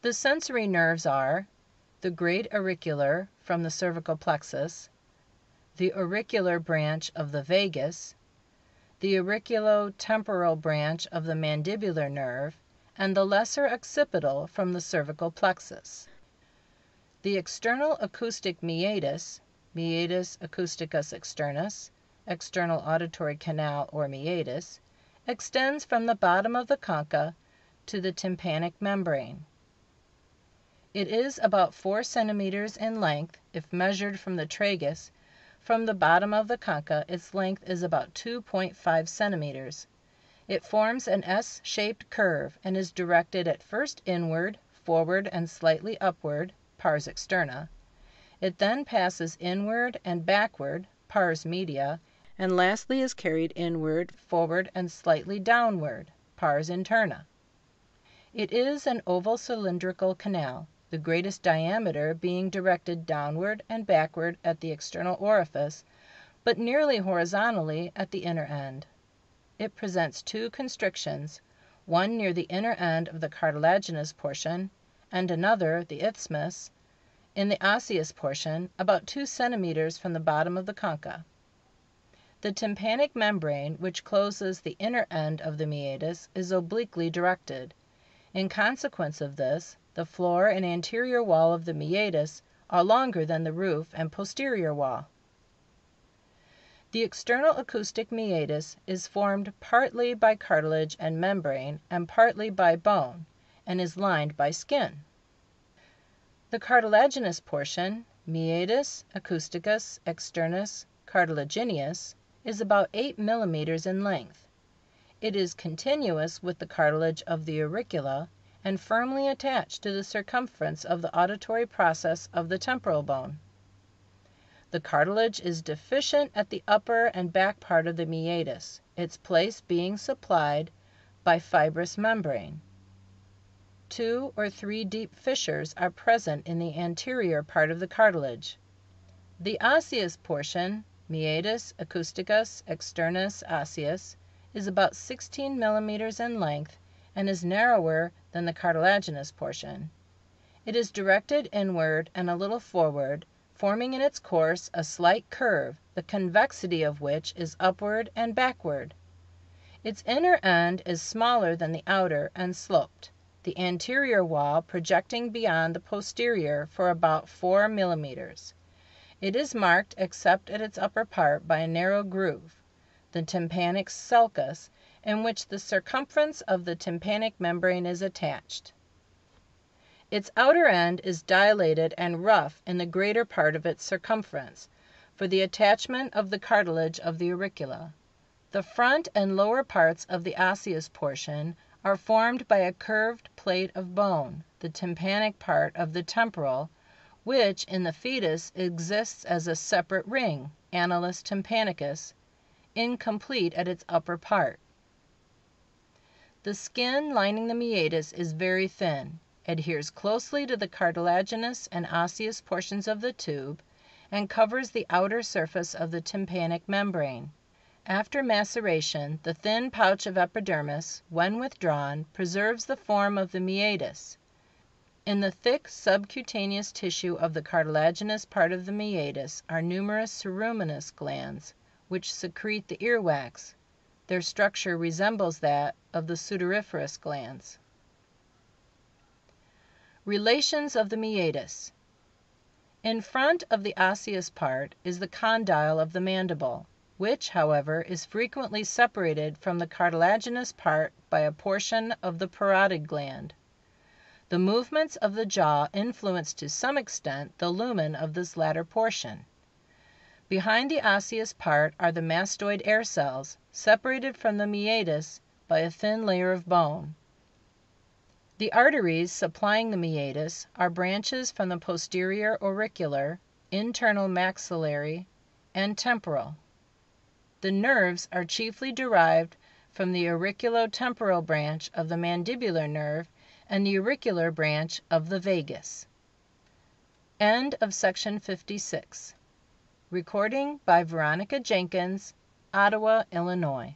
The sensory nerves are the great auricular from the cervical plexus, the auricular branch of the vagus, the auriculotemporal branch of the mandibular nerve, and the lesser occipital from the cervical plexus. The external acoustic meatus, meatus acousticus externus, external auditory canal or meatus, extends from the bottom of the concha to the tympanic membrane. It is about 4 centimeters in length if measured from the tragus. From the bottom of the concha, its length is about 2.5 centimeters. It forms an S-shaped curve and is directed at first inward, forward, and slightly upward, pars externa. It then passes inward and backward, pars media, and lastly is carried inward, forward, and slightly downward, pars interna. It is an oval cylindrical canal, the greatest diameter being directed downward and backward at the external orifice, but nearly horizontally at the inner end. It presents 2 constrictions, one near the inner end of the cartilaginous portion, and another, the isthmus, in the osseous portion, about 2 centimeters from the bottom of the concha. The tympanic membrane, which closes the inner end of the meatus, is obliquely directed. In consequence of this, the floor and anterior wall of the meatus are longer than the roof and posterior wall. The external acoustic meatus is formed partly by cartilage and membrane and partly by bone, and is lined by skin. The cartilaginous portion, meatus acousticus externus cartilagineus, is about 8 millimeters in length. It is continuous with the cartilage of the auricula and firmly attached to the circumference of the auditory process of the temporal bone. The cartilage is deficient at the upper and back part of the meatus, its place being supplied by fibrous membrane. 2 or 3 deep fissures are present in the anterior part of the cartilage. The osseous portion, meatus acousticus externus osseus, is about 16 millimeters in length and is narrower than the cartilaginous portion. It is directed inward and a little forward, forming in its course a slight curve, the convexity of which is upward and backward. Its inner end is smaller than the outer and sloped, the anterior wall projecting beyond the posterior for about 4 millimeters. It is marked, except at its upper part, by a narrow groove, the tympanic sulcus, in which the circumference of the tympanic membrane is attached. Its outer end is dilated and rough in the greater part of its circumference, for the attachment of the cartilage of the auricula. The front and lower parts of the osseous portion are formed by a curved plate of bone, the tympanic part of the temporal, which in the fetus exists as a separate ring, annulus tympanicus, incomplete at its upper part. The skin lining the meatus is very thin, adheres closely to the cartilaginous and osseous portions of the tube, and covers the outer surface of the tympanic membrane. After maceration, the thin pouch of epidermis, when withdrawn, preserves the form of the meatus. In the thick subcutaneous tissue of the cartilaginous part of the meatus are numerous ceruminous glands, which secrete the earwax. Their structure resembles that of the sudoriferous glands. Relations of the meatus. In front of the osseous part is the condyle of the mandible, which, however, is frequently separated from the cartilaginous part by a portion of the parotid gland. The movements of the jaw influence to some extent the lumen of this latter portion. Behind the osseous part are the mastoid air cells, separated from the meatus by a thin layer of bone. The arteries supplying the meatus are branches from the posterior auricular, internal maxillary, and temporal. The nerves are chiefly derived from the auriculotemporal branch of the mandibular nerve and the auricular branch of the vagus. End of section 56. Recording by Veronica Jenkins, Ottawa, Illinois.